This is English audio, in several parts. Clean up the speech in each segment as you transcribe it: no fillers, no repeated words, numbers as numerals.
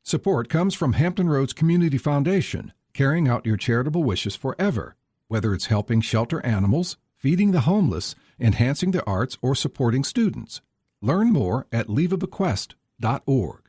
Support comes from Hampton Roads Community Foundation, carrying out your charitable wishes forever. Whether it's helping shelter animals, feeding the homeless, enhancing the arts, or supporting students. Learn more at leaveabequest.org.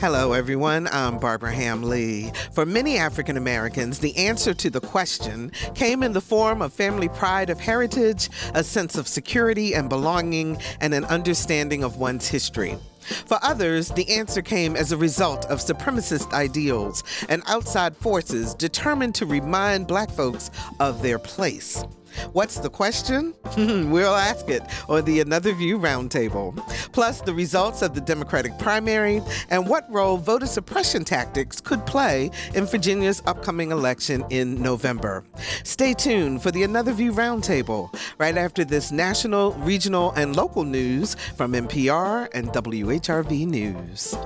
Hello, everyone. I'm Barbara Ham-Lee. For many African Americans, the answer to the question came in the form of family pride of heritage, a sense of security and belonging, and an understanding of one's history. For others, the answer came as a result of supremacist ideals and outside forces determined to remind Black folks of their place. What's the question? We'll ask it on the Another View Roundtable. Plus, the results of the Democratic primary and what role voter suppression tactics could play in Virginia's upcoming election in November. Stay tuned for the Another View Roundtable right after this national, regional, and local news from NPR and WHRV News.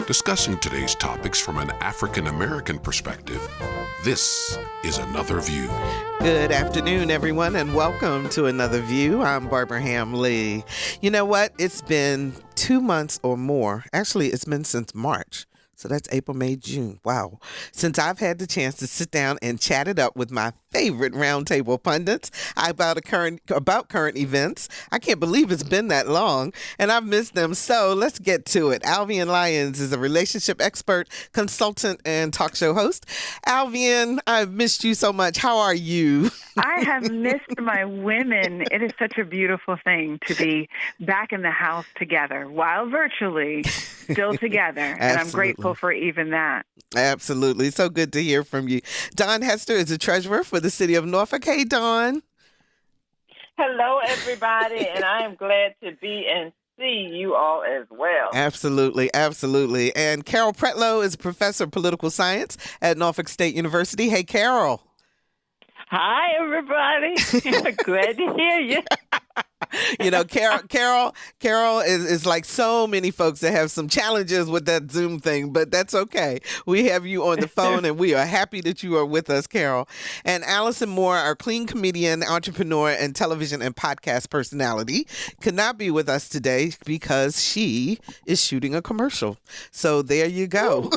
Discussing today's topics from an African-American perspective, this is Another View. Good afternoon, everyone, and welcome to Another View. I'm Barbara Ham-Lee. You know what? It's been 2 months or more. Actually, it's been since March. So that's April, May, June. Wow. Since I've had the chance to sit down and chat it up with my favorite roundtable pundits about current events. I can't believe it's been that long, and I've missed them. So let's get to it. Alvian Lyons is a relationship expert, consultant, and talk show host. Alvian, I've missed you so much. How are you? I have missed my women. It is such a beautiful thing to be back in the house together while virtually still together. And I'm grateful for even that. Absolutely. So good to hear from you. Dawn Hester is the treasurer for the city of Norfolk. Hey, Dawn. Hello, everybody, and I am glad to be and see you all as well. Absolutely, absolutely. And Carol Pretlow is a professor of political science at Norfolk State University. Hey, Carol. Hi, everybody. Glad to hear you. You know, Carol is like so many folks that have some challenges with that Zoom thing, but that's okay. We have you on the phone, and we are happy that you are with us, Carol. And Allison Moore, our clean comedian, entrepreneur, and television and podcast personality, could not be with us today because she is shooting a commercial. So there you go.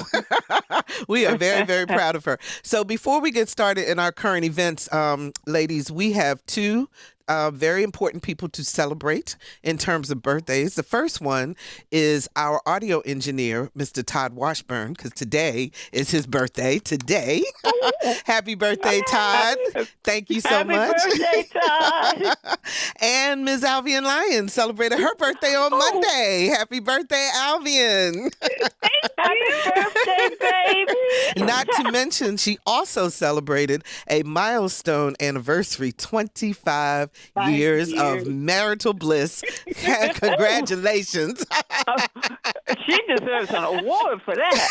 We are very, very proud of her. So before we get started in our current events, ladies, we have two very important people to celebrate in terms of birthdays. The first one is our audio engineer, Mr. Todd Washburn, because today is his birthday. Today. Happy birthday, Todd. Thank you so much. Happy birthday, Todd. And Ms. Alvian Lyons celebrated her birthday on Monday. Happy birthday, Alvian. Happy birthday, baby. Not to mention, she also celebrated a milestone anniversary, 25 years of marital bliss. Congratulations. She deserves an award for that.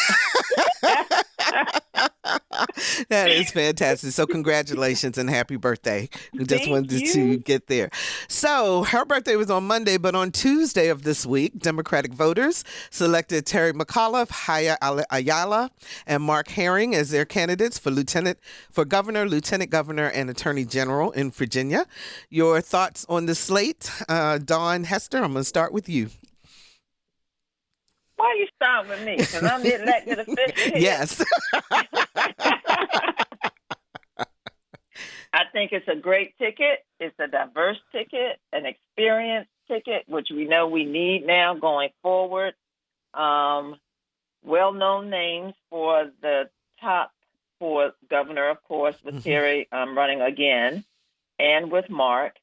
That is fantastic. So congratulations and happy birthday. We just wanted to get there. So her birthday was on Monday, but on Tuesday of this week, Democratic voters selected Terry McAuliffe, Haya Ayala, and Mark Herring as their candidates for governor, lieutenant governor, and attorney general in Virginia. Your thoughts on the slate? Dawn Hester, I'm going to start with you. Why you start with me? Because I'm the elected official here. Yes. I think it's a great ticket. It's a diverse ticket, an experienced ticket, which we know we need now going forward. Well-known names for the top for governor, of course, with Terry running again, and with Mark.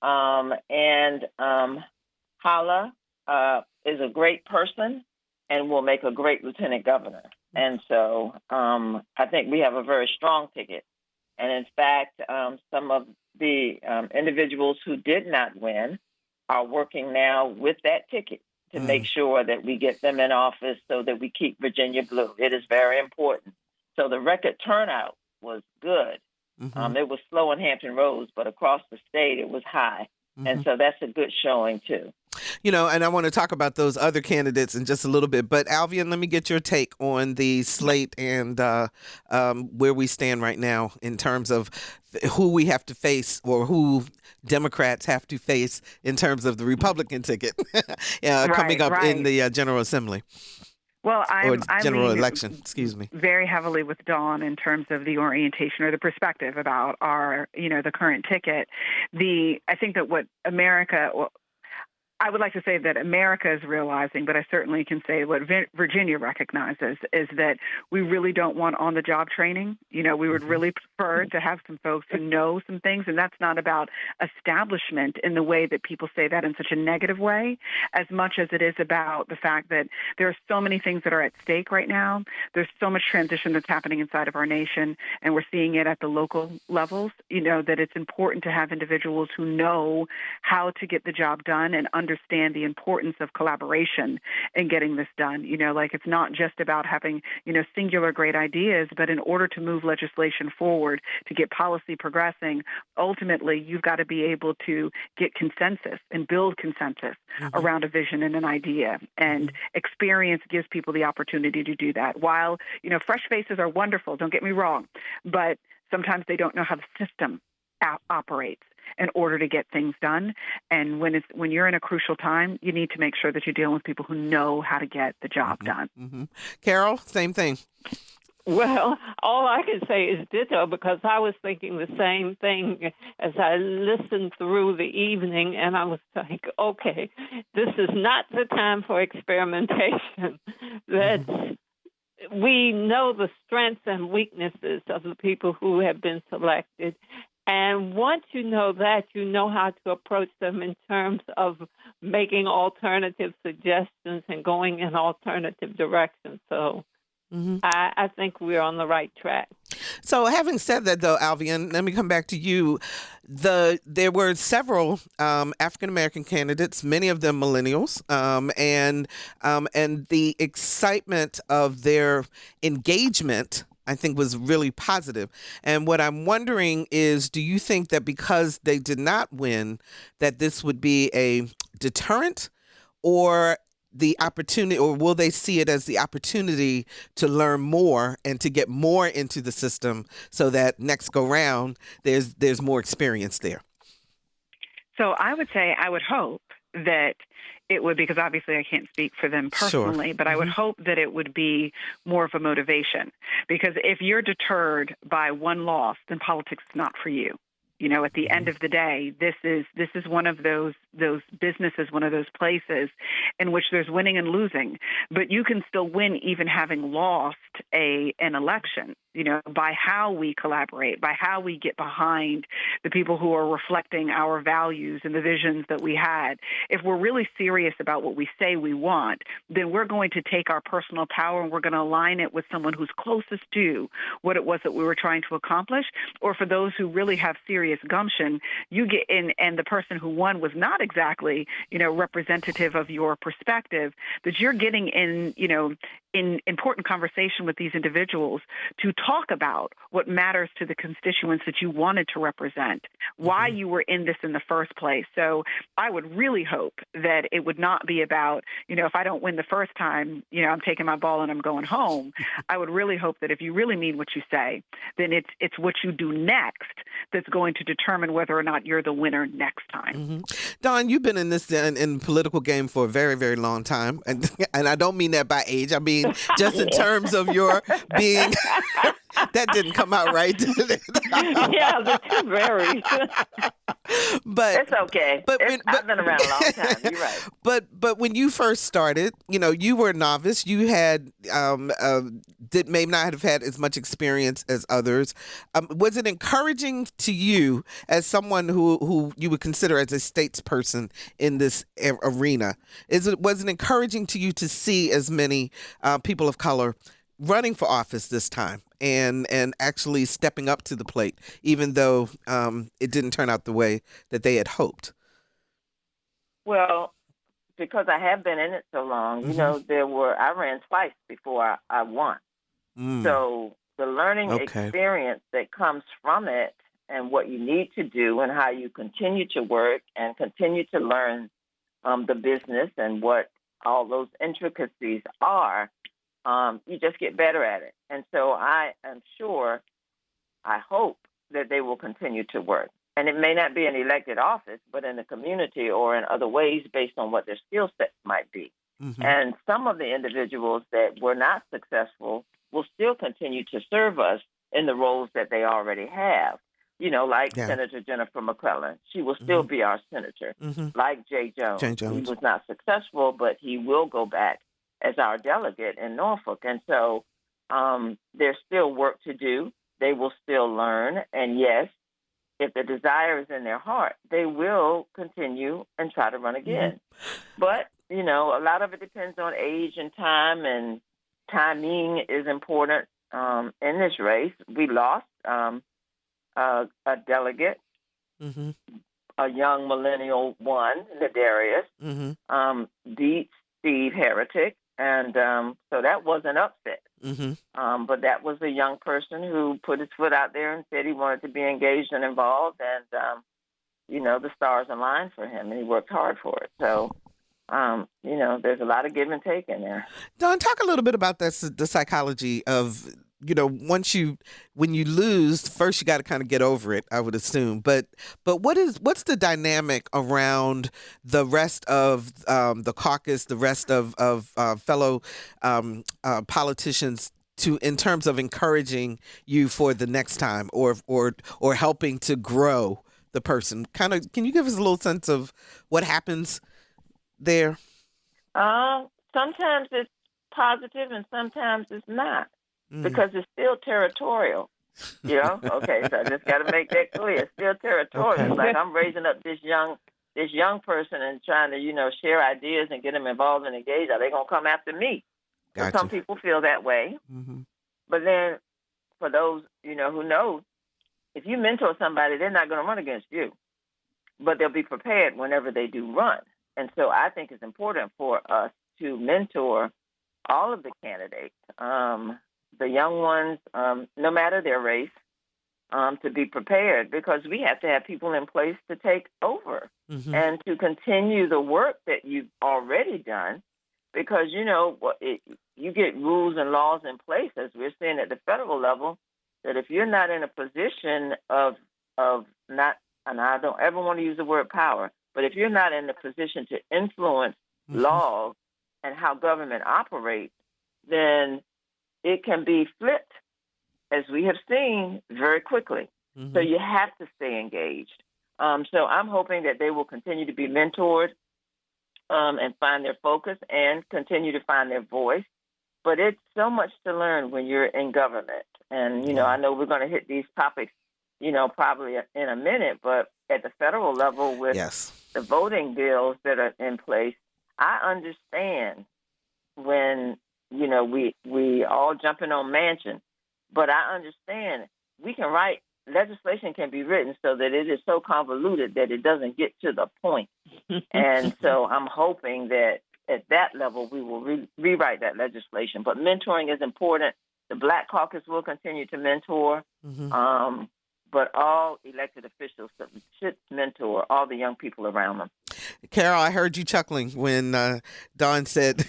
Hala is a great person and will make a great lieutenant governor. And so I think we have a very strong ticket. And in fact, some of the individuals who did not win are working now with that ticket to make sure that we get them in office so that we keep Virginia blue. It is very important. So the record turnout was good. It was slow in Hampton Roads, but across the state it was high. And so that's a good showing, too. And I want to talk about those other candidates in just a little bit. But, Alvian, let me get your take on the slate and where we stand right now in terms of who we have to face or who Democrats have to face in terms of the Republican ticket coming up in the General Assembly. Well, I general lean election, excuse me. very heavily with Dawn in terms of the orientation or the perspective about our, the current ticket. I think that what I would like to say that America is realizing, but I certainly can say what Virginia recognizes is that we really don't want on-the-job training. We would really prefer to have some folks who know some things, and that's not about establishment in the way that people say that in such a negative way, as much as it is about the fact that there are so many things that are at stake right now. There's so much transition that's happening inside of our nation, and we're seeing it at the local levels, that it's important to have individuals who know how to get the job done and understand the importance of collaboration in getting this done. It's not just about having, singular great ideas, but in order to move legislation forward, to get policy progressing, ultimately you've got to be able to get consensus and build consensus around a vision and an idea. And experience gives people the opportunity to do that. While, fresh faces are wonderful, don't get me wrong, but sometimes they don't know how the system operates in order to get things done. And when you're in a crucial time, you need to make sure that you're dealing with people who know how to get the job done. Carol, same thing. Well, all I can say is ditto, because I was thinking the same thing as I listened through the evening, and I was like, okay, this is not the time for experimentation. We know the strengths and weaknesses of the people who have been selected. And once you know that, you know how to approach them in terms of making alternative suggestions and going in alternative directions. So I think we're on the right track. So having said that, though, Alvian, let me come back to you. There were several African-American candidates, many of them millennials, and the excitement of their engagement, I think, was really positive. And what I'm wondering is, do you think that because they did not win, that this would be a deterrent or the opportunity, or will they see it as the opportunity to learn more and to get more into the system so that next go round there's more experience there? So I would say I would hope that it would, because obviously I can't speak for them personally, but I would hope that it would be more of a motivation. Because if you're deterred by one loss, then politics is not for you. At the end of the day, this is one of those businesses, one of those places in which there's winning and losing. But you can still win even having lost an election, by how we collaborate, by how we get behind the people who are reflecting our values and the visions that we had. If we're really serious about what we say we want, then we're going to take our personal power and we're going to align it with someone who's closest to what it was that we were trying to accomplish. Or for those who really have serious gumption, you get in, and the person who won was not exactly, representative of your perspective, that you're getting in important conversation with these individuals to talk about what matters to the constituents that you wanted to represent, why you were in this in the first place. So I would really hope that it would not be about, if I don't win the first time, I'm taking my ball and I'm going home. I would really hope that if you really mean what you say, then it's what you do next that's going to determine whether or not you're the winner next time. Dawn, you've been in this in political game for a very, very long time. And I don't mean that by age. I mean just in terms of your being. That didn't come out right, did it? Yeah, the two vary. But it's okay. I've been around a long time. You're right. But when you first started, you were a novice. You had may not have had as much experience as others. Was it encouraging to you as someone who you would consider as a statesperson in this arena? Was it encouraging to you to see as many people of color running for office this time and actually stepping up to the plate, even though it didn't turn out the way that they had hoped? Well, because I have been in it so long, I ran twice before I won. So the learning Okay. experience that comes from it and what you need to do and how you continue to work and continue to learn the business and what all those intricacies are, you just get better at it. And so I am sure, I hope that they will continue to work. And it may not be an elected office, but in the community or in other ways based on what their skill sets might be. Mm-hmm. And some of the individuals that were not successful will still continue to serve us in the roles that they already have. You know, like Senator Jennifer McClellan. She will still be our senator. Like Jay Jones. He was not successful, but he will go back as our delegate in Norfolk. And so there's still work to do. They will still learn. And yes, if the desire is in their heart, they will continue and try to run again. But, you know, a lot of it depends on age and time, and timing is important in this race. We lost a delegate, a young millennial one, Ladarius, beat Steve Heretic, and so that was an upset. But that was a young person who put his foot out there and said he wanted to be engaged and involved, and, you know, the stars aligned for him, and he worked hard for it. So, you know, there's a lot of give and take in there. Don, talk a little bit about this, the psychology of, you know, when you lose, first you got to kind of get over it, I would assume. But what's the dynamic around the rest of the caucus, the rest of fellow politicians in terms of encouraging you for the next time or helping to grow the person? Kind of, can you give us a little sense of what happens there? Sometimes it's positive and sometimes it's not. Because it's still territorial, you know? Okay, so I just got to make that clear. It's still territorial. Okay. It's like I'm raising up this young person and trying to, you know, share ideas and get them involved and engaged. Are they going to come after me? Gotcha. Some people feel that way. But then for those, you know, who know, if you mentor somebody, they're not going to run against you. But they'll be prepared whenever they do run. And so I think it's important for us to mentor all of the candidates, the young ones, no matter their race, to be prepared, because we have to have people in place to take over and to continue the work that you've already done, because, you know, you get rules and laws in place, as we're seeing at the federal level, that if you're not in a position of not, and I don't ever want to use the word power, but if you're not in a position to influence laws and how government operates, then it can be flipped, as we have seen, very quickly. So you have to stay engaged. So I'm hoping that they will continue to be mentored and find their focus and continue to find their voice. But it's so much to learn when you're in government. And, you know, I know we're going to hit these topics, you know, probably in a minute, but at the federal level with the voting bills that are in place, I understand when, you know, we all jumping on Manchin, but I understand legislation can be written so that it is so convoluted that it doesn't get to the point. And so I'm hoping that at that level we will rewrite that legislation. But mentoring is important. The Black Caucus will continue to mentor, but all elected officials should mentor all the young people around them. Carol, I heard you chuckling when Dawn said,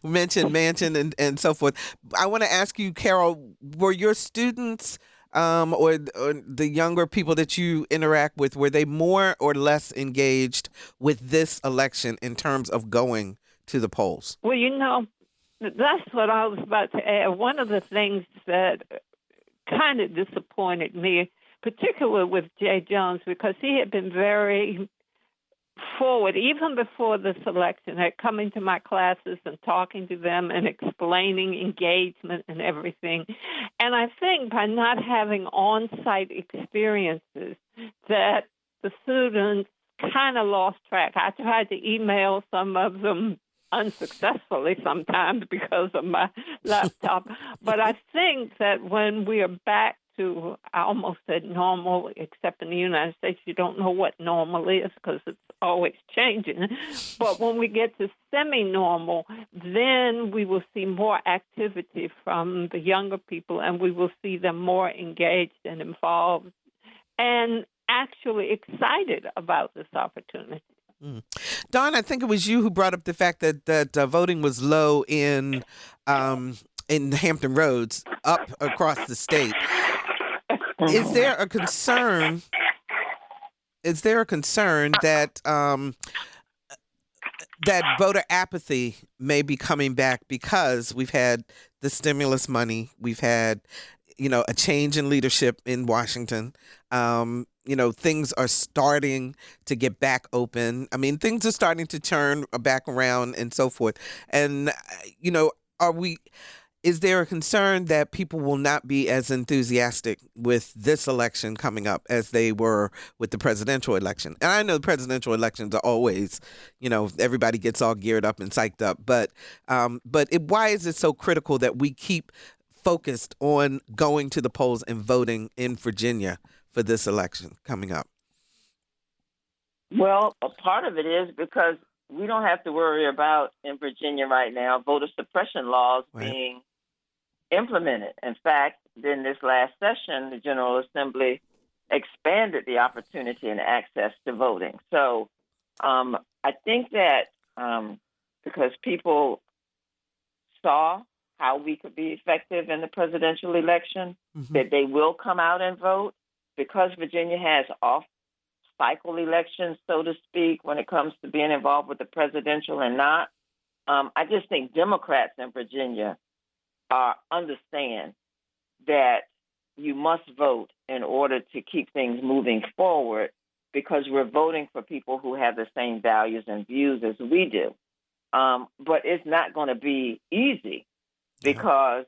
mentioned Manchin and so forth. I want to ask you, Carol, were your students or the younger people that you interact with, were they more or less engaged with this election in terms of going to the polls? Well, you know, that's what I was about to add. One of the things that kind of disappointed me, particularly with Jay Jones, because he had been very forward, even before this election, at coming to my classes and talking to them and explaining engagement and everything. And I think by not having on-site experiences that the students kind of lost track. I tried to email some of them unsuccessfully sometimes because of my laptop. But I think that when we are back to, I almost said normal, except in the United States, you don't know what normal is because it's always changing. But when we get to semi-normal, then we will see more activity from the younger people, and we will see them more engaged and involved and actually excited about this opportunity. Dawn, I think it was you who brought up the fact that voting was low in Hampton Roads, up across the state. Is there a concern? Is there a concern that that voter apathy may be coming back because we've had the stimulus money, we've had, a change in leadership in Washington. Things are starting to get back open. I mean, things are starting to turn back around and so forth. And, is there a concern that people will not be as enthusiastic with this election coming up as they were with the presidential election? And I know the presidential elections are always, everybody gets all geared up and psyched up. But why is it so critical that we keep focused on going to the polls and voting in Virginia for this election coming up? Well, a part of it is because we don't have to worry about, in Virginia right now, voter suppression laws being implemented. In fact, in this last session, the General Assembly expanded the opportunity and access to voting. So I think that because people saw how we could be effective in the presidential election, that they will come out and vote. Because Virginia has off-cycle elections, so to speak, when it comes to being involved with the presidential and not, I just think Democrats in Virginia understand that you must vote in order to keep things moving forward because we're voting for people who have the same values and views as we do. But it's not going to be easy because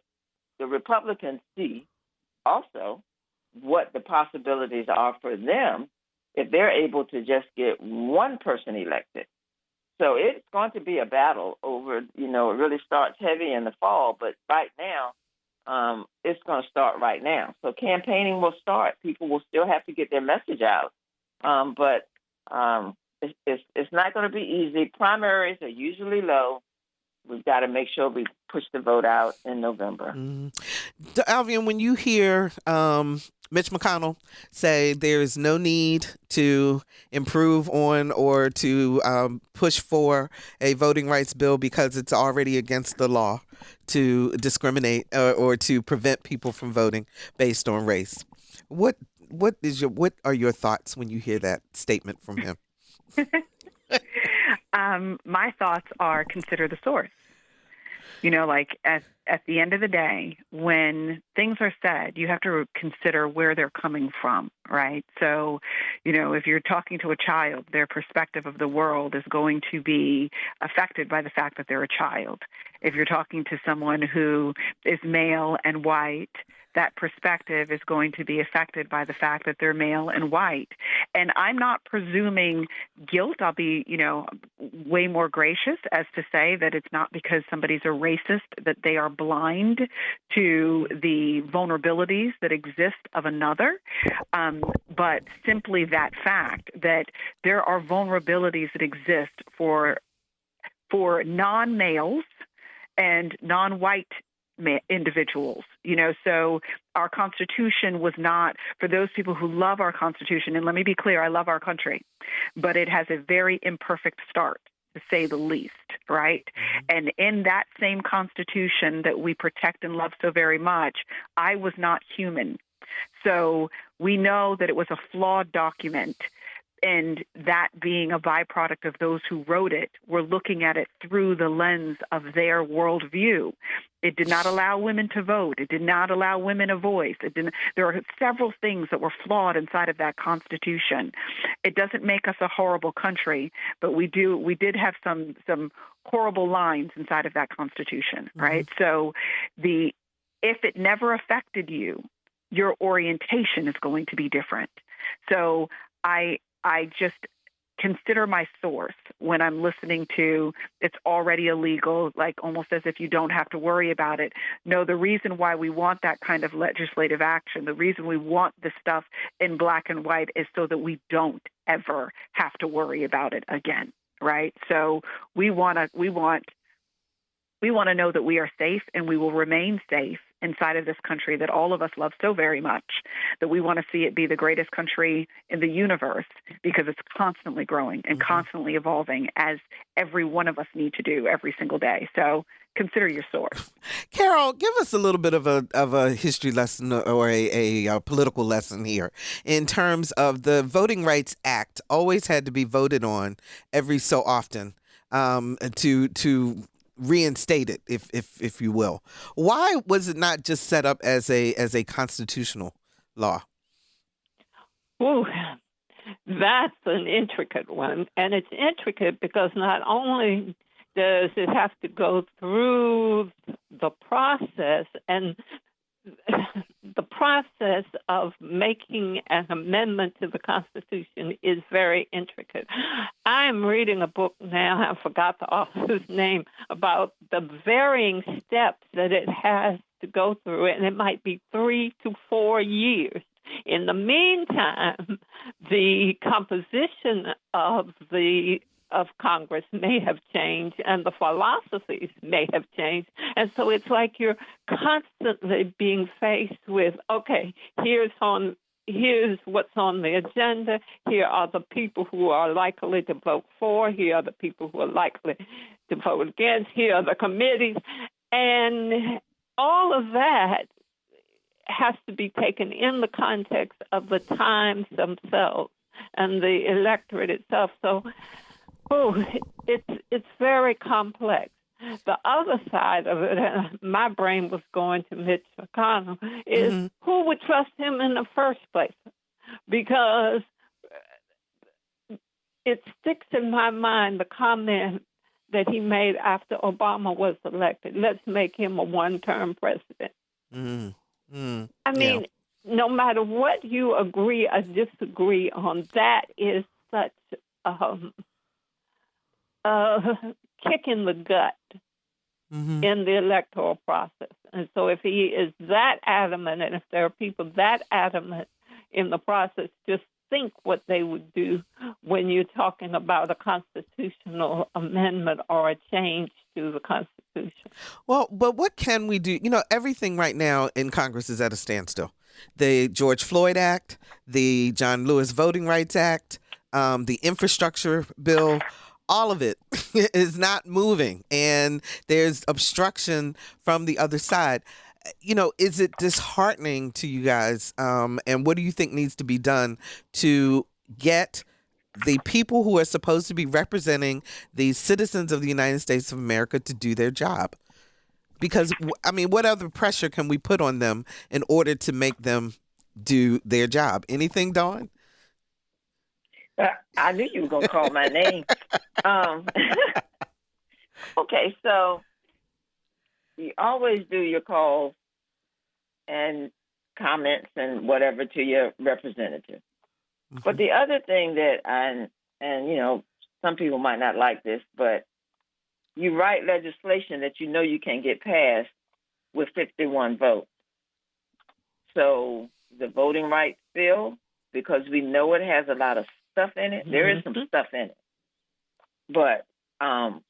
the Republicans see also what the possibilities are for them if they're able to just get one person elected. So it's going to be a battle over, it really starts heavy in the fall, but right now, it's going to start right now. So campaigning will start. People will still have to get their message out. But it's not going to be easy. Primaries are usually low. We've got to make sure we push the vote out in November. Alvian, when you hear Mitch McConnell say there is no need to improve on or to push for a voting rights bill because it's already against the law to discriminate or to prevent people from voting based on race, what are your thoughts when you hear that statement from him? My thoughts are consider the source. At the end of the day, when things are said, you have to consider where they're coming from, right? So, if you're talking to a child, their perspective of the world is going to be affected by the fact that they're a child. If you're talking to someone who is male and white, that perspective is going to be affected by the fact that they're male and white. And I'm not presuming guilt. I'll be, way more gracious as to say that it's not because somebody's a racist that they are blind to the vulnerabilities that exist of another, but simply that fact that there are vulnerabilities that exist for non-males and non-white individuals, so our Constitution was not, for those people who love our Constitution, and let me be clear, I love our country, but it has a very imperfect start, to say the least, right? And in that same Constitution that we protect and love so very much, I was not human. So we know that it was a flawed document. And that being a byproduct of those who wrote it, we're looking at it through the lens of their worldview. It did not allow women to vote. It did not allow women a voice. There are several things that were flawed inside of that Constitution. It doesn't make us a horrible country, but we did have some horrible lines inside of that Constitution, right? So if it never affected you, your orientation is going to be different. So I consider my source when I'm listening to it's already illegal, like almost as if you don't have to worry about it. No, the reason why we want that kind of legislative action, the reason we want this stuff in black and white is so that we don't ever have to worry about it again, right? So we want to know that we are safe and we will remain safe inside of this country that all of us love so very much, that we want to see it be the greatest country in the universe because it's constantly growing and constantly evolving, as every one of us need to do every single day. So consider your source. Carol, give us a little bit of a history lesson or a political lesson here in terms of the Voting Rights Act always had to be voted on every so often to reinstate it, if you will. Why was it not just set up as a constitutional law? Ooh, that's an intricate one. And it's intricate because not only does it have to go through the process, and the process of making an amendment to the Constitution is very intricate. I'm reading a book now, I forgot the author's name, about the varying steps that it has to go through, and it might be 3 to 4 years. In the meantime, the composition of Congress may have changed, and the philosophies may have changed. And so it's like you're constantly being faced with, okay, here's what's on the agenda. Here are the people who are likely to vote for. Here are the people who are likely to vote against. Here are the committees. And all of that has to be taken in the context of the times themselves and the electorate itself. So it's very complex. The other side of it, my brain was going to Mitch McConnell, is who would trust him in the first place? Because it sticks in my mind the comment that he made after Obama was elected. Let's make him a one-term president. I mean, no matter what you agree or disagree on, that is such kick in the gut in the electoral process. And so if he is that adamant, and if there are people that adamant in the process, just think what they would do when you're talking about a constitutional amendment or a change to the Constitution. Well, but what can we do? You know, everything right now in Congress is at a standstill. The George Floyd Act, the John Lewis Voting Rights Act, the infrastructure bill, all of it is not moving, and there's obstruction from the other side. You know, is it disheartening to you guys? And what do you think needs to be done to get the people who are supposed to be representing the citizens of the United States of America to do their job? Because, I mean, what other pressure can we put on them in order to make them do their job? Anything, Dawn? I knew you were going to call my name. Okay, so you always do your calls and comments and whatever to your representative. But the other thing that and you know, some people might not like this, but you write legislation that you know you can get passed with 51 votes. So the voting rights bill, because we know it has a lot of stuff in it, there is some stuff in it. But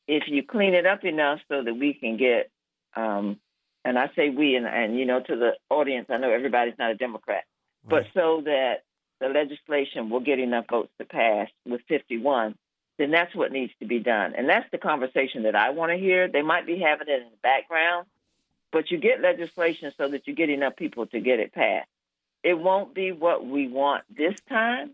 if you clean it up enough so that we can get, and I say we, and you know, to the audience, I know everybody's not a Democrat, but so that the legislation will get enough votes to pass with 51, then that's what needs to be done. And that's the conversation that I want to hear. They might be having it in the background, but you get legislation so that you get enough people to get it passed. It won't be what we want this time,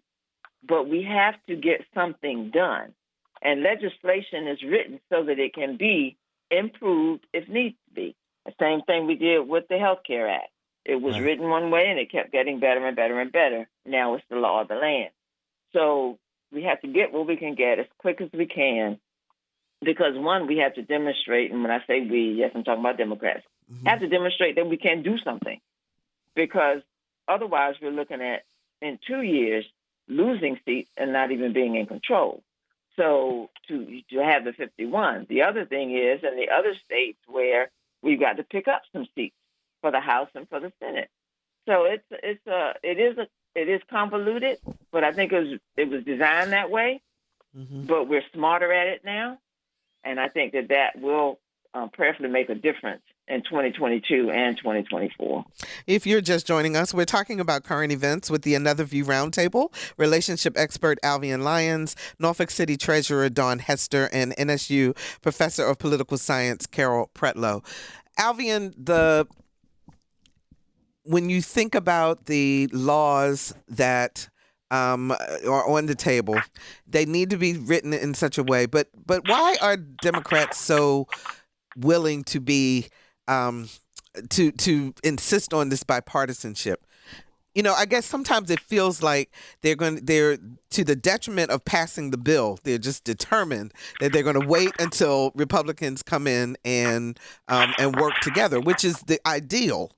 but we have to get something done. And legislation is written so that it can be improved if needs to be. The same thing we did with the Health Care Act. It was written one way, and it kept getting better and better and better. Now it's the law of the land. So we have to get what we can get as quick as we can, because, one, we have to demonstrate, and when I say we, yes, I'm talking about Democrats, have to demonstrate that we can do something. Because otherwise we're looking at, in 2 years, losing seats and not even being in control. So to have the 51. The other thing is, in the other states where we've got to pick up some seats for the House and for the Senate. So it is convoluted, but I think it was designed that way. Mm-hmm. But we're smarter at it now, and I think that will prayerfully make a difference in 2022 and 2024. If you're just joining us, we're talking about current events with the Another View Roundtable, relationship expert Alvian Lyons, Norfolk City Treasurer Dawn Hester, and NSU Professor of Political Science Carol Pretlow. Alvian, when you think about the laws that are on the table, they need to be written in such a way. But why are Democrats so willing to be to insist on this bipartisanship? You know, I guess sometimes it feels like they're to the detriment of passing the bill. They're just determined that they're going to wait until Republicans come in and work together, which is the ideal.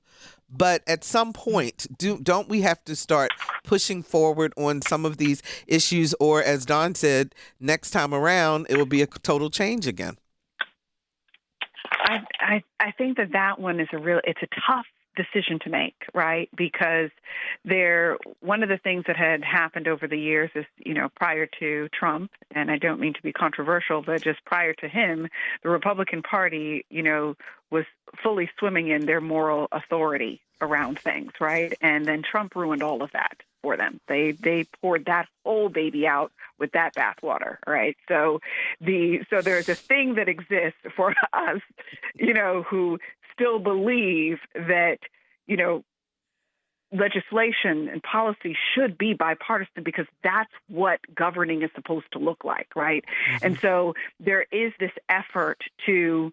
But at some point, don't we have to start pushing forward on some of these issues? Or as Dawn said, next time around, it will be a total change again. I think that one is it's a tough decision to make, right? Because one of the things that had happened over the years is, prior to Trump, and I don't mean to be controversial, but just prior to him, the Republican Party, was fully swimming in their moral authority around things, right? And then Trump ruined all of that for them. They poured that whole baby out with that bathwater, right? So there's a thing that exists for us, who still believe that, legislation and policy should be bipartisan because that's what governing is supposed to look like, right? Mm-hmm. And so there is this effort to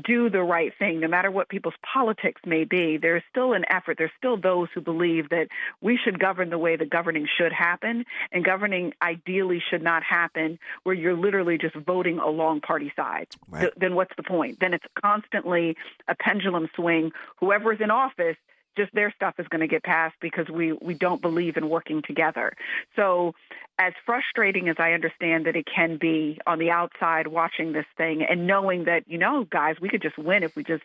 do the right thing, no matter what people's politics may be. There's still an effort. There's still those who believe that we should govern the way the governing should happen, and governing ideally should not happen where you're literally just voting along party sides. Right. Then what's the point? Then it's constantly a pendulum swing. Whoever's in office, just their stuff is going to get passed because we don't believe in working together. So as frustrating as I understand that it can be on the outside watching this thing and knowing that, guys, we could just win if we just,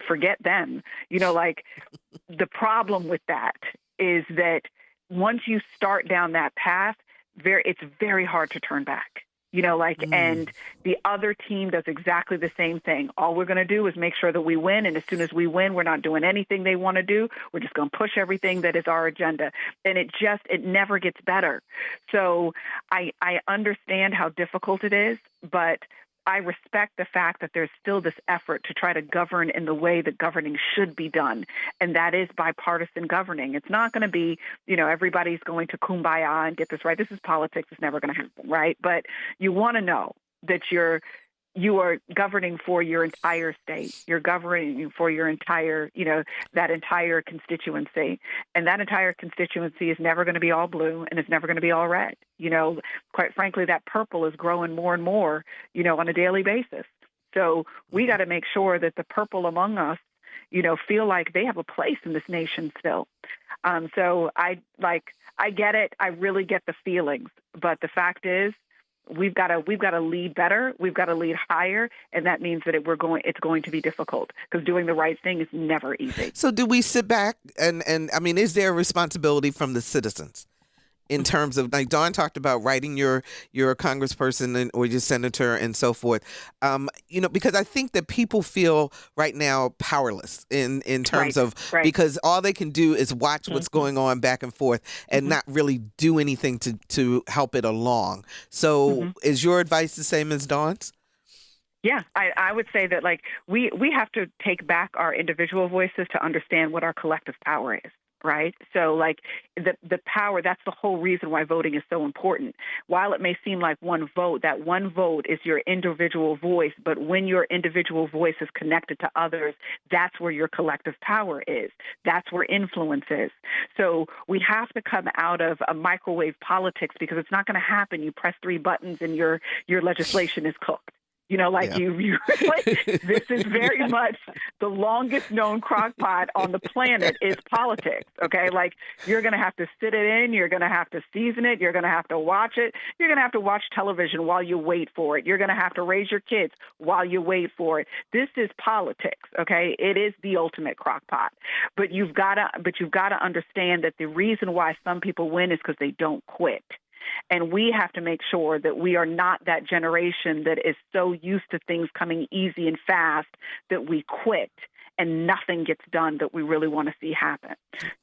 forget them. The problem with that is that once you start down that path, it's very hard to turn back. And the other team does exactly the same thing. All we're going to do is make sure that we win. And as soon as we win, we're not doing anything they want to do. We're just going to push everything that is our agenda. And it never gets better. So I understand how difficult it is, but I respect the fact that there's still this effort to try to govern in the way that governing should be done, and that is bipartisan governing. It's not going to be, everybody's going to kumbaya and get this right. This is politics. It's never going to happen, right? But you want to know that you are governing for your entire state. You're governing for your entire, that entire constituency. And that entire constituency is never going to be all blue, and it's never going to be all red. Quite frankly, that purple is growing more and more, on a daily basis. So we got to make sure that the purple among us, feel like they have a place in this nation still. So I get it. I really get the feelings. But the fact is, we've got to lead better. We've got to lead higher, and that means that it's going to be difficult because doing the right thing is never easy. So, do we sit back and is there a responsibility from the citizens in terms of, like Dawn talked about, writing your congressperson or your senator and so forth? Because I think that people feel right now powerless in terms of because all they can do is watch what's going on back and forth and not really do anything to help it along. So is your advice the same as Dawn's? Yeah, I would say that we have to take back our individual voices to understand what our collective power is. Right. So the power, that's the whole reason why voting is so important. While it may seem like one vote, that one vote is your individual voice. But when your individual voice is connected to others, that's where your collective power is. That's where influence is. So we have to come out of a microwave politics because it's not going to happen. You press 3 buttons and your legislation is cooked. Like, this is very much the longest known crock pot on the planet is politics. Okay. Like, you're going to have to sit it in. You're going to have to season it. You're going to have to watch it. You're going to have to watch television while you wait for it. You're going to have to raise your kids while you wait for it. This is politics. Okay. It is the ultimate crock pot, but you've got to understand that the reason why some people win is because they don't quit. And we have to make sure that we are not that generation that is so used to things coming easy and fast that we quit and nothing gets done that we really want to see happen.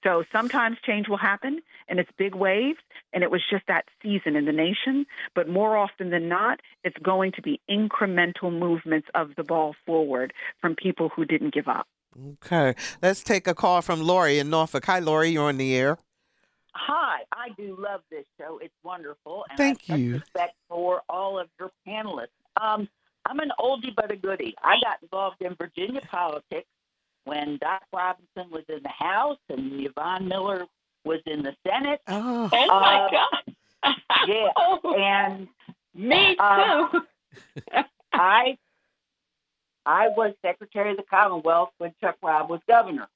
So sometimes change will happen and it's big waves, and it was just that season in the nation. But more often than not, it's going to be incremental movements of the ball forward from people who didn't give up. Okay. Let's take a call from Lori in Norfolk. Hi, Lori. You're on the air. Hi, I do love this show. It's wonderful. And Thank I have you. such respect for all of your panelists. I'm an oldie but a goodie. I got involved in Virginia politics when Doc Robinson was in the House and Yvonne Miller was in the Senate. Oh my God. Yeah. And me too. I was Secretary of the Commonwealth when Chuck Robb was governor.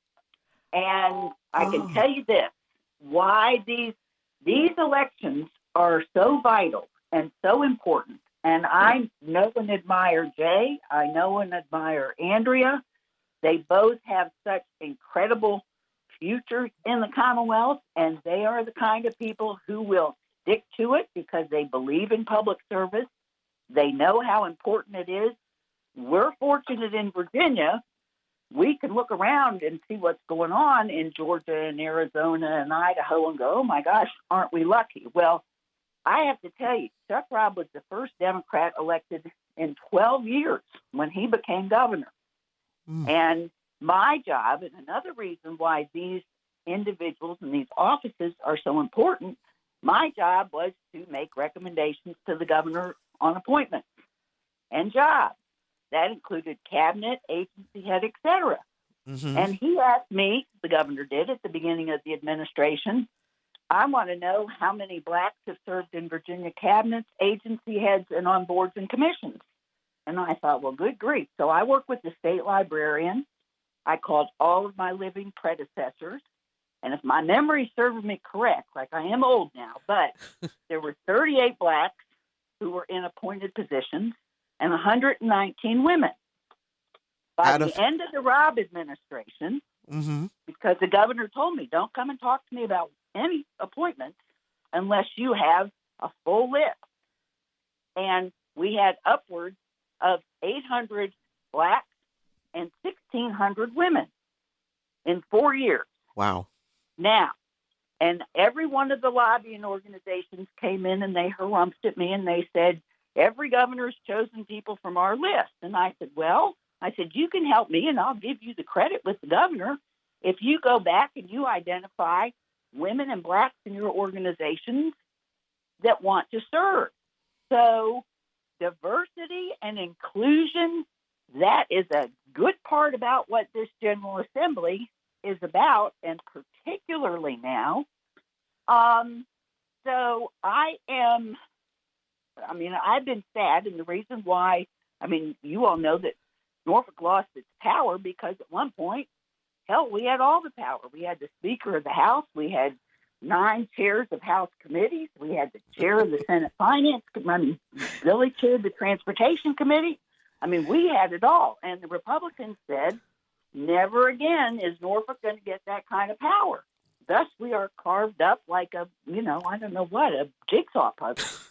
And I can tell you this. Why these elections are so vital and so important. And I know and admire Jay. I know and admire Andrea. They both have such incredible futures in the Commonwealth, and they are the kind of people who will stick to it because they believe in public service. They know how important it is. We're fortunate in Virginia. We can look around and see what's going on in Georgia and Arizona and Idaho and go, oh, my gosh, aren't we lucky? Well, I have to tell you, Chuck Robb was the first Democrat elected in 12 years when he became governor. And my job, and another reason why these individuals and these offices are so important, my job was to make recommendations to the governor on appointments and jobs. That included cabinet, agency head, et cetera. And he asked me, the governor did at the beginning of the administration, I want to know how many blacks have served in Virginia cabinets, agency heads, and on boards and commissions. And I thought, well, good grief. So I worked with the state librarian. I called all of my living predecessors. And if my memory serves me correct, like I am old now, but there were 38 blacks who were in appointed positions and 119 women. By the end of the Robb administration, because the governor told me, don't come and talk to me about any appointments unless you have a full list. And we had upwards of 800 blacks and 1,600 women in 4 years. Wow. Now, and every one of the lobbying organizations came in and they harumphed at me and they said, every governor's chosen people from our list. And I said, well, you can help me and I'll give you the credit with the governor if you go back and you identify women and blacks in your organizations that want to serve. So diversity and inclusion, that is a good part about what this General Assembly is about, and particularly now. So I've been sad, and the reason why, you all know that Norfolk lost its power because at one point, hell, we had all the power. We had the Speaker of the House. We had 9 chairs of House committees. We had the chair of the Senate Finance Committee. Billy chaired the Transportation Committee. We had it all. And the Republicans said, never again is Norfolk going to get that kind of power. Thus, we are carved up like a jigsaw puzzle.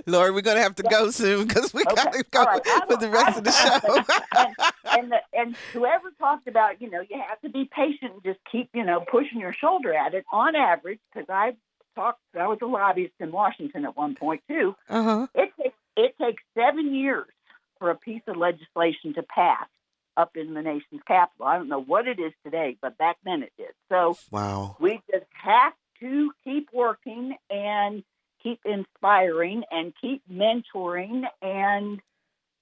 Lori, we're going to have to go soon because we got to go for the rest of the show. and whoever talked about, you have to be patient and just keep, pushing your shoulder at it. On average, because I was a lobbyist in Washington at one point too. It takes 7 years for a piece of legislation to pass up in the nation's capital. I don't know what it is today, but back then it did. So we just have to keep working and keep inspiring and keep mentoring and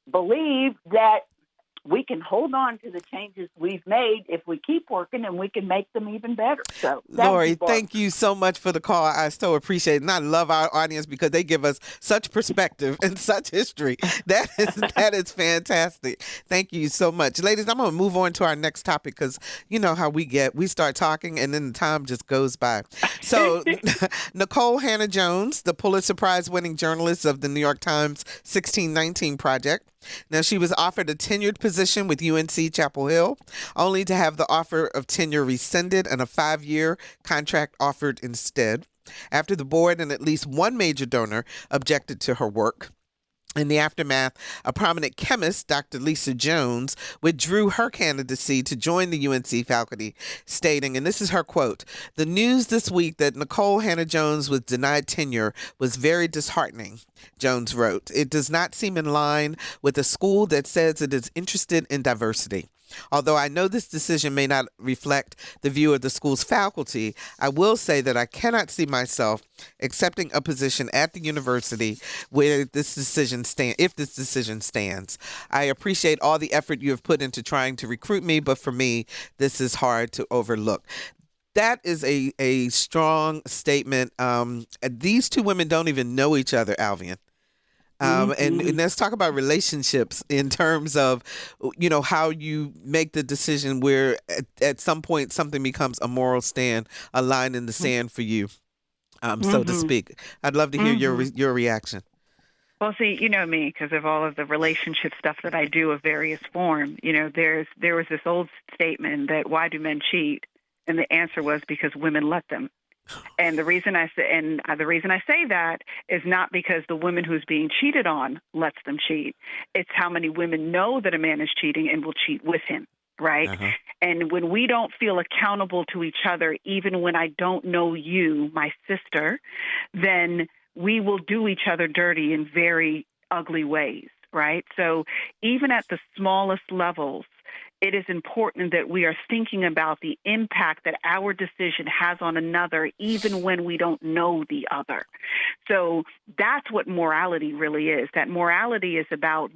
believe that we can hold on to the changes we've made if we keep working, and we can make them even better. So, Lori, thank you so much for the call. I so appreciate it. And I love our audience because they give us such perspective and such history. That is fantastic. Thank you so much. Ladies, I'm going to move on to our next topic because you know how we start talking and then the time just goes by. So Nicole Hannah-Jones, the Pulitzer Prize winning journalist of the New York Times 1619 Project. Now, she was offered a tenured position with UNC Chapel Hill, only to have the offer of tenure rescinded and a 5-year contract offered instead, after the board and at least one major donor objected to her work. In the aftermath, a prominent chemist, Dr. Lisa Jones, withdrew her candidacy to join the UNC faculty, stating, and this is her quote, "The news this week that Nicole Hannah-Jones was denied tenure was very disheartening," Jones wrote. "It does not seem in line with a school that says it is interested in diversity. Although I know this decision may not reflect the view of the school's faculty, I will say that I cannot see myself accepting a position at the university where if this decision stands. I appreciate all the effort you have put into trying to recruit me, but for me, this is hard to overlook." That is a strong statement. These two women don't even know each other, Alvian. And let's talk about relationships in terms of, you know, how you make the decision where at some point something becomes a moral stand, a line in the sand for you, so to speak. I'd love to hear your reaction. Well, see, you know me because of all of the relationship stuff that I do of various form. You know, there was this old statement that why do men cheat? And the answer was because women let them. And the reason I say that is not because the woman who's being cheated on lets them cheat. It's how many women know that a man is cheating and will cheat with him, right? Uh-huh. And when we don't feel accountable to each other, even when I don't know you, my sister, then we will do each other dirty in very ugly ways, right? So even at the smallest levels, it is important that we are thinking about the impact that our decision has on another, even when we don't know the other. So that's what morality really is. That morality is about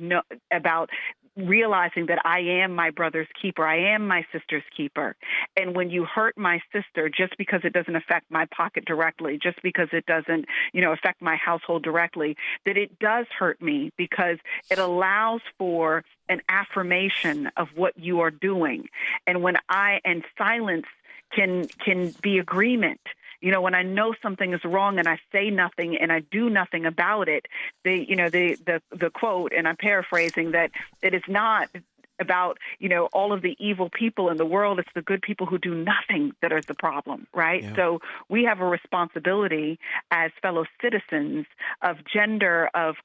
realizing that I am my brother's keeper. I am my sister's keeper. And when you hurt my sister, just because it doesn't affect my pocket directly, just because it doesn't, affect my household directly, that it does hurt me because it allows for an affirmation of what you are doing. And silence can be agreement. When I know something is wrong and I say nothing and I do nothing about it, the quote, and I'm paraphrasing, that it is not about, all of the evil people in the world. It's the good people who do nothing that are the problem, right? Yeah. So we have a responsibility as fellow citizens of gender, of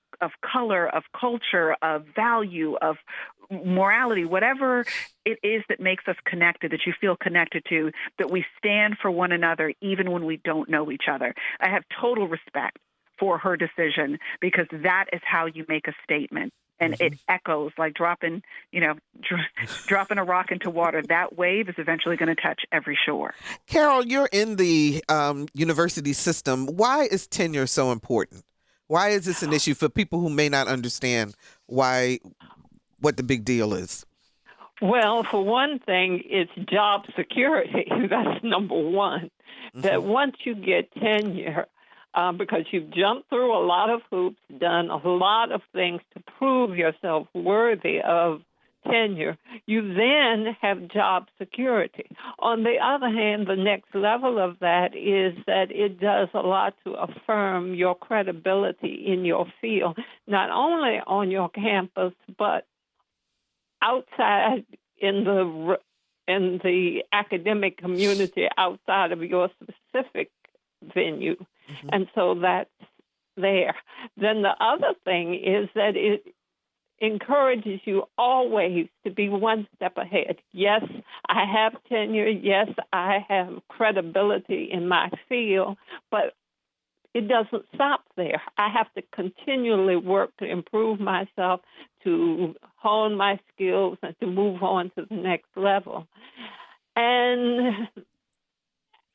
color, of culture, of value, of morality, whatever it is that makes us connected, that you feel connected to, that we stand for one another even when we don't know each other. I have total respect for her decision because that is how you make a statement. And it echoes like dropping a rock into water. That wave is eventually going to touch every shore. Carol, you're in the university system. Why is tenure so important? Why is this an issue for people who may not understand what the big deal is? Well, for one thing, it's job security. That's number one. Mm-hmm. That once you get tenure, because you've jumped through a lot of hoops, done a lot of things to prove yourself worthy of tenure, you then have job security. On the other hand, the next level of that is that it does a lot to affirm your credibility in your field, not only on your campus, but outside in the academic community outside of your specific venue. Mm-hmm. And so that's there. Then the other thing is that it encourages you always to be one step ahead. Yes, I have tenure. Yes, I have credibility in my field, but it doesn't stop there. I have to continually work to improve myself, to hone my skills, and to move on to the next level. And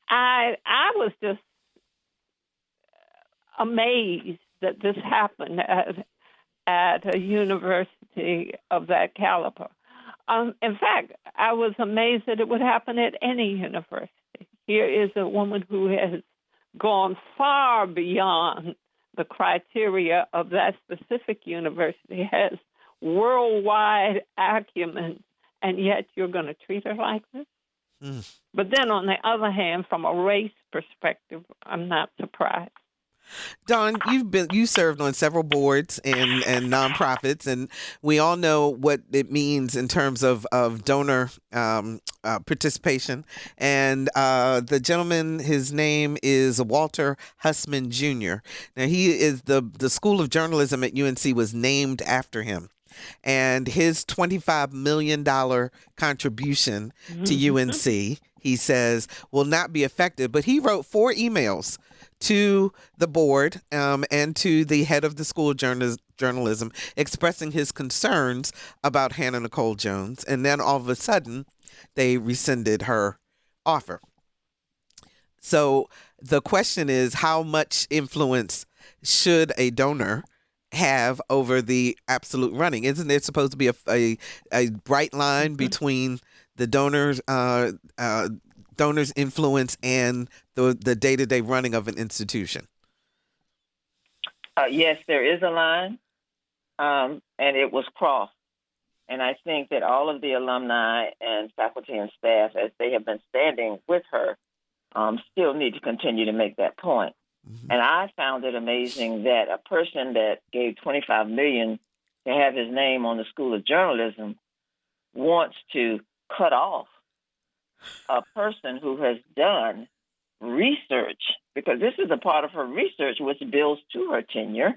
I was just amazed that this happened at a university of that caliber. In fact, I was amazed that it would happen at any university. Here is a woman who has gone far beyond the criteria of that specific university, has worldwide acumen, and yet you're going to treat her like this? But then on the other hand, from a race perspective, I'm not surprised. Dawn, you served on several boards and nonprofits, and we all know what it means in terms of donor participation. And the gentleman, his name is Walter Hussman Jr. Now, he is the School of Journalism at UNC was named after him. And his $25 million contribution to UNC, he says, will not be affected. But he wrote 4 emails to the board and to the head of the School of Journalism expressing his concerns about Hannah Nicole Jones. And then all of a sudden, they rescinded her offer. So the question is, how much influence should a donor have over the absolute running? Isn't there supposed to be a bright line between the donors influence and the day-to-day running of an institution? Yes, there is a line, and it was crossed. And I think that all of the alumni and faculty and staff, as they have been standing with her, still need to continue to make that point. And I found it amazing that a person that gave $25 million to have his name on the School of Journalism wants to cut off a person who has done research, because this is a part of her research which builds to her tenure,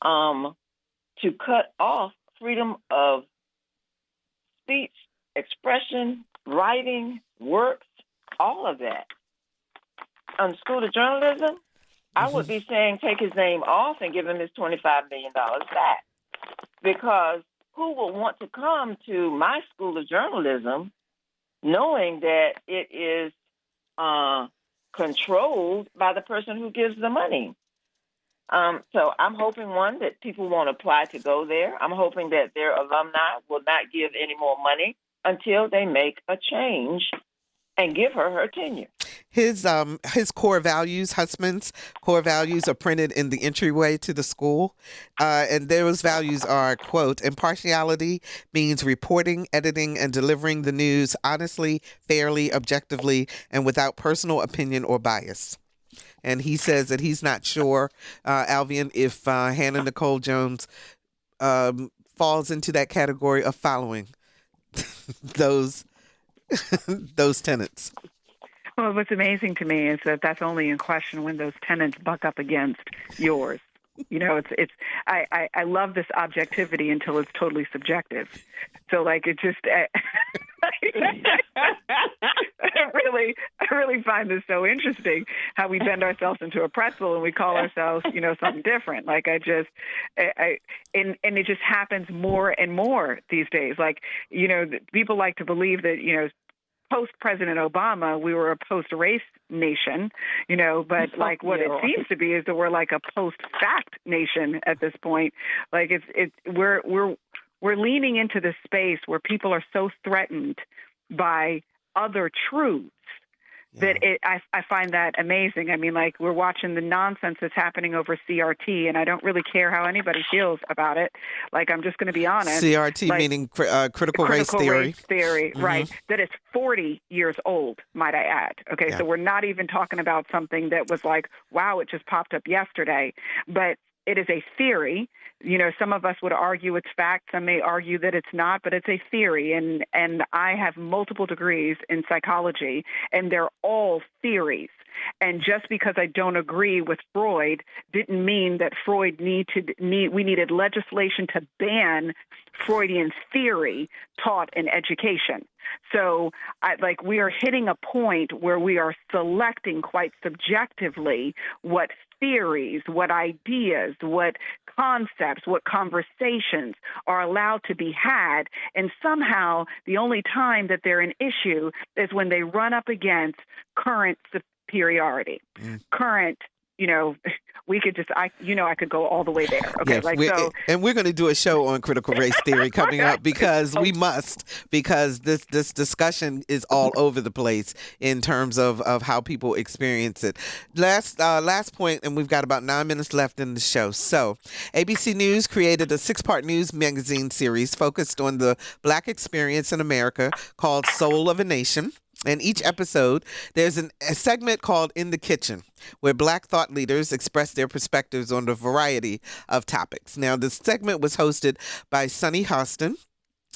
to cut off freedom of speech, expression, writing, works, all of that. On the School of Journalism, I would be saying take his name off and give him his $25 million back. Because who will want to come to my School of Journalism knowing that it is controlled by the person who gives the money? So I'm hoping, one, that people won't apply to go there. I'm hoping that their alumni will not give any more money until they make a change and give her tenure. His core values, Hussman's core values, are printed in the entryway to the school. And those values are, quote, impartiality means reporting, editing, and delivering the news honestly, fairly, objectively, and without personal opinion or bias. And he says that he's not sure, Alvian, if Hannah Nicole Jones falls into that category of following those tenets. Well, what's amazing to me is that that's only in question when those tenets buck up against yours. You know, I love this objectivity until it's totally subjective. So, like, it just, I really find this so interesting, how we bend ourselves into a pretzel and we call ourselves, you know, something different. Like, and it just happens more and more these days. Like, you know, people like to believe that, you know, post-President Obama, we were a post-race nation, you know, but like what it seems to be is that we're like a post-fact nation at this point. Like we're leaning into this space where people are so threatened by other truths that I find that amazing. I mean, like, we're watching the nonsense that's happening over CRT, and I don't really care how anybody feels about it. Like, I'm just going to be honest. CRT, like, meaning critical race theory. Right. That is 40 years old, might I add. Okay, so we're not even talking about something that was like, wow, it just popped up yesterday. But it is a theory. You know, some of us would argue it's fact. Some may argue that it's not, but it's a theory. And I have multiple degrees in psychology, and they're all theories. And just because I don't agree with Freud didn't mean that we needed legislation to ban Freudian theory taught in education. So, we are hitting a point where we are selecting quite subjectively what theories, what ideas, what concepts, what conversations are allowed to be had. And somehow the only time that they're an issue is when they run up against current superiority, current, we could just, I could go all the way there. Okay. Yeah, and we're going to do a show on critical race theory coming up because we must, because this discussion is all over the place in terms of how people experience it. Last point, and we've got about 9 minutes left in the show. So ABC News created a 6-part news magazine series focused on the Black experience in America called Soul of a Nation. In each episode, there's a segment called In the Kitchen, where Black thought leaders express their perspectives on a variety of topics. Now, the segment was hosted by Sunny Hostin,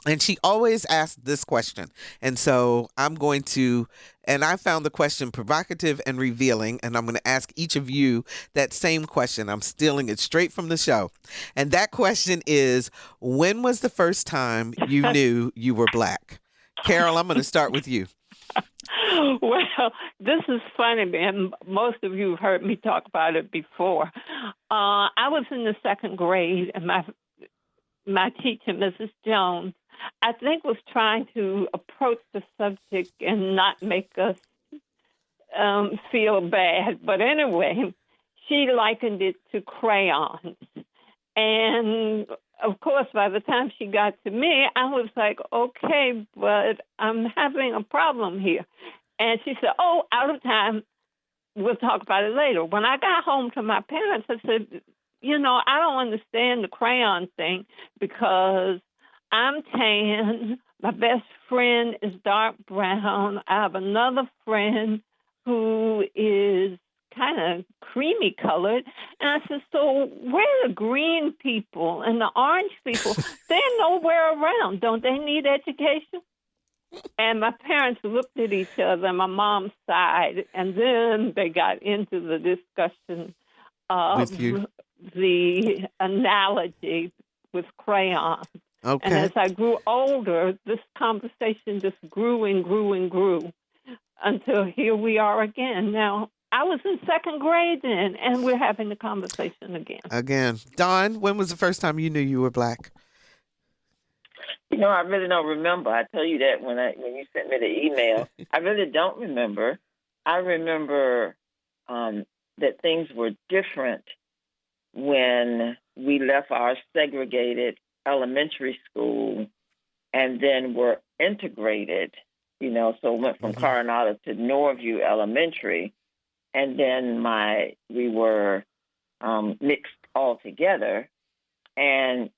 and she always asks this question. And so I found the question provocative and revealing, and I'm going to ask each of you that same question. I'm stealing it straight from the show. And that question is, when was the first time you knew you were Black? Carol, I'm going to start with you. Well, this is funny, and most of you have heard me talk about it before. I was in the 2nd grade, and my teacher, Mrs. Jones, I think was trying to approach the subject and not make us feel bad. But anyway, she likened it to crayons. And of course, by the time she got to me, I was like, okay, but I'm having a problem here. And she said, oh, out of time. We'll talk about it later. When I got home to my parents, I said, I don't understand the crayon thing because I'm tan. My best friend is dark brown. I have another friend who is kind of creamy colored. And I said, so where are the green people and the orange people? They're nowhere around. Don't they need education? And my parents looked at each other, my mom sighed, and then they got into the discussion of the analogy with crayons. Okay. And as I grew older, this conversation just grew and grew and grew until here we are again. Now, I was in 2nd grade then, and we're having the conversation again. Dawn, when was the first time you knew you were Black? I really don't remember. I tell you that when you sent me the email. I really don't remember. I remember that things were different when we left our segregated elementary school and then were integrated, so went from Coronado to Norview Elementary. And then we were mixed all together. And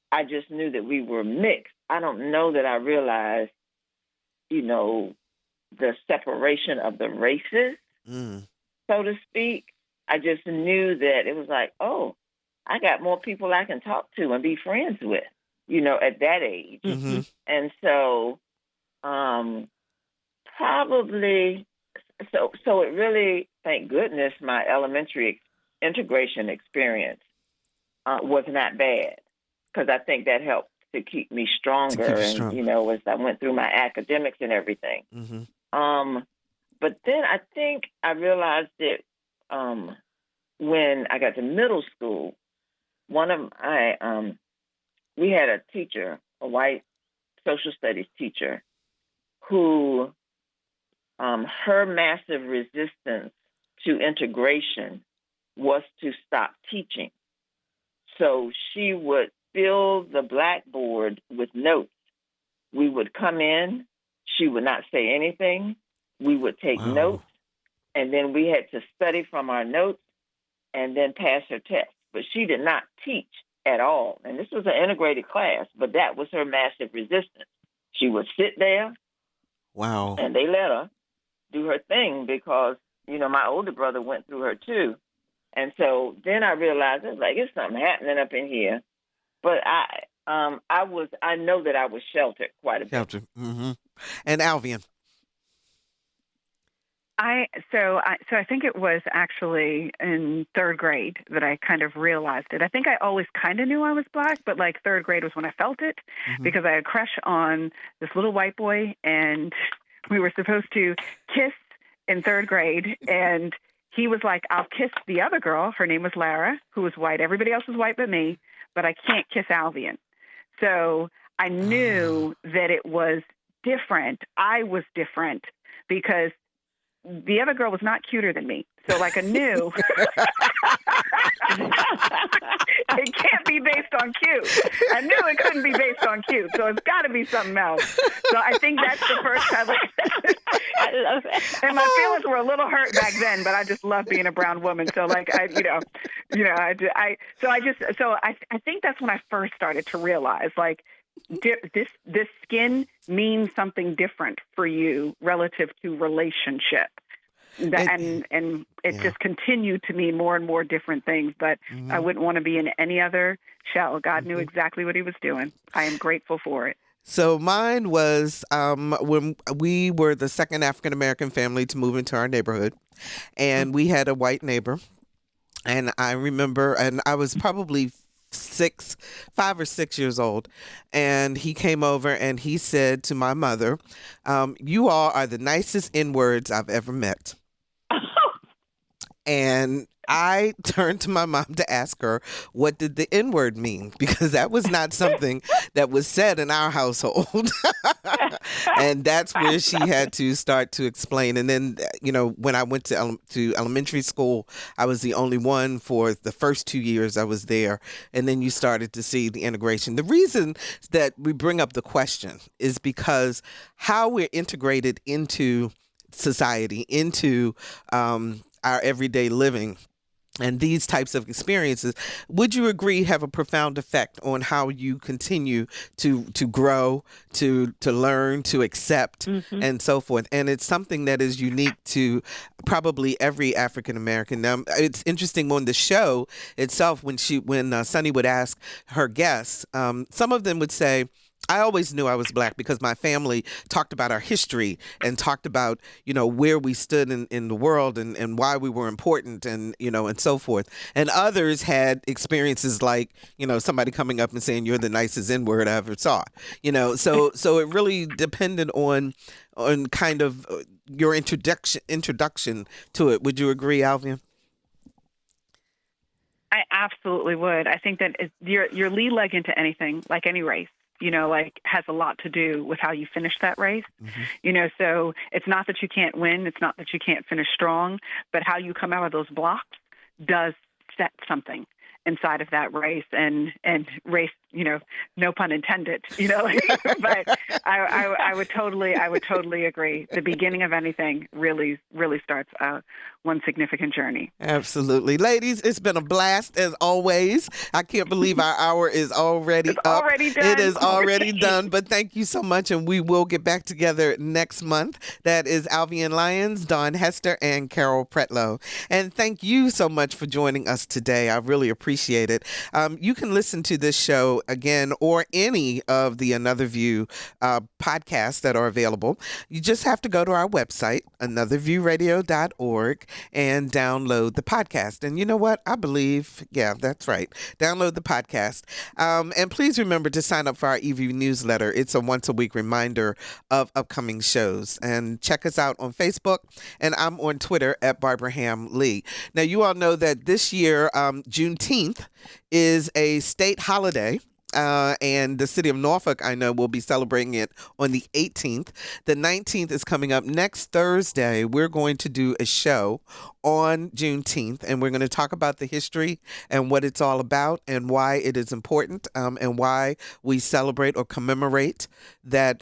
I just knew that we were mixed. I don't know that I realized, the separation of the races, so to speak. I just knew that it was like, oh, I got more people I can talk to and be friends with, at that age. Mm-hmm. And so probably, so it really, thank goodness, my elementary integration experience was not bad. Because I think that helped to keep me stronger, as I went through my academics and everything. Mm-hmm. But then I think I realized that when I got to middle school, we had a teacher, a white social studies teacher, who her massive resistance to integration was to stop teaching. So she would fill the blackboard with notes. We would come in. She would not say anything. We would take notes, and then we had to study from our notes and then pass her test. But she did not teach at all. And this was an integrated class, but that was her massive resistance. She would sit there. Wow. And they let her do her thing because, my older brother went through her too. And so then I realized it's something happening up in here. But I know that I was sheltered quite a bit. Sheltered. Mm-hmm. And Alvian. I think it was actually in 3rd grade that I kind of realized it. I think I always kind of knew I was Black, but 3rd grade was when I felt it because I had a crush on this little white boy, and we were supposed to kiss in 3rd grade, and he was like, I'll kiss the other girl. Her name was Lara, who was white. Everybody else was white but me, but I can't kiss Alvian. So I knew that it was different. I was different because the other girl was not cuter than me. So like a new, it can't be based on cute. I knew it couldn't be based on cute, so it's got to be something else. So I think that's the first time. I love it. And my feelings were a little hurt back then, but I just love being a brown woman. So like I think that's when I first started to realize like this skin means something different for you relative to relationship. And it just continued to mean more and more different things, but I wouldn't want to be in any other shell. God knew exactly what he was doing. I am grateful for it. So mine was when we were the second African-American family to move into our neighborhood, and we had a white neighbor. And I remember, and I was probably 5 or 6 years old, and he came over and he said to my mother, "You all are the nicest N-words I've ever met." And I turned to my mom to ask her, what did the N-word mean? Because that was not something that was said in our household. And that's where she had to start to explain. And then, when I went to elementary school, I was the only one for the first 2 years I was there. And then you started to see the integration. The reason that we bring up the question is because how we're integrated into society, into our everyday living, and these types of experiences, would you agree, have a profound effect on how you continue to grow, to learn, to accept, and so forth? And it's something that is unique to probably every African American. Now, it's interesting on the show itself when Sunny would ask her guests, some of them would say, I always knew I was Black because my family talked about our history and talked about, where we stood in the world and why we were important and so forth. And others had experiences like, somebody coming up and saying, "You're the nicest N-word I ever saw." So it really depended on kind of your introduction to it. Would you agree, Alvin? I absolutely would. I think that your lead leg into anything, like any race, has a lot to do with how you finish that race. So it's not that you can't win. It's not that you can't finish strong, but how you come out of those blocks does set something inside of that race and race, no pun intended, but I would totally agree. The beginning of anything really starts one significant journey. Absolutely. Ladies, it's been a blast as always. I can't believe our hour is already up. Already done. It is already done, but thank you so much, and we will get back together next month. That is Alvian Lyons, Dawn Hester, and Carol Pretlow. And thank you so much for joining us today. I really appreciate it. You can listen to this show again or any of the Another View podcasts that are available. You just have to go to our website, anotherviewradio.org, and download the podcast. And you know what? I believe, yeah, that's right. Download the podcast. And please remember to sign up for our eView newsletter. It's a once-a-week reminder of upcoming shows. And check us out on Facebook. And I'm on Twitter at Barbara Ham Lee. Now, you all know that this year, Juneteenth is a state holiday. And the city of Norfolk, I know, will be celebrating it on the 18th. The 19th is coming up next Thursday. We're going to do a show on Juneteenth, and we're going to talk about the history and what it's all about and why it is important, and why we celebrate or commemorate that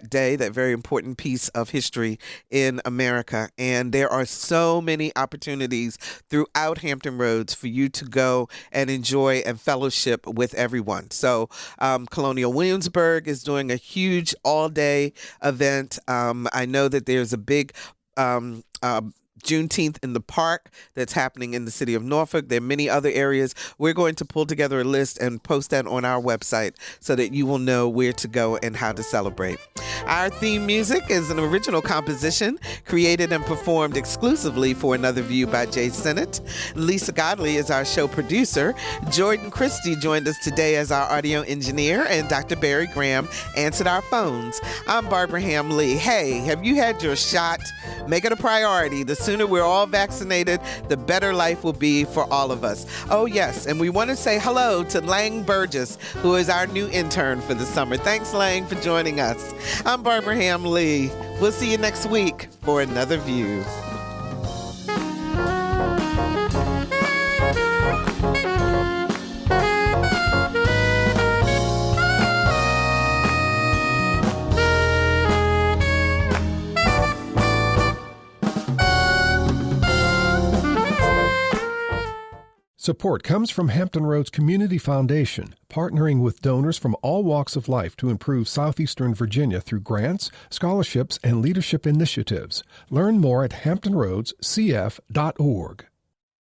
day, that very important piece of history in America. And there are so many opportunities throughout Hampton Roads for you to go and enjoy and fellowship with everyone. So Colonial Williamsburg is doing a huge all-day event. I know that there's a big Juneteenth in the Park that's happening in the city of Norfolk. There are many other areas. We're going to pull together a list and post that on our website so that you will know where to go and how to celebrate. Our theme music is an original composition created and performed exclusively for Another View by Jay Sennett. Lisa Godley is our show producer. Jordan Christie joined us today as our audio engineer, and Dr. Barry Graham answered our phones. I'm Barbara Ham Lee. Hey, have you had your shot? Make it a priority. The sooner we're all vaccinated, the better life will be for all of us. Oh, yes, and we want to say hello to Lang Burgess, who is our new intern for the summer. Thanks, Lang, for joining us. I'm Barbara Ham Lee. We'll see you next week for Another View. Support comes from Hampton Roads Community Foundation, partnering with donors from all walks of life to improve southeastern Virginia through grants, scholarships, and leadership initiatives. Learn more at hamptonroadscf.org.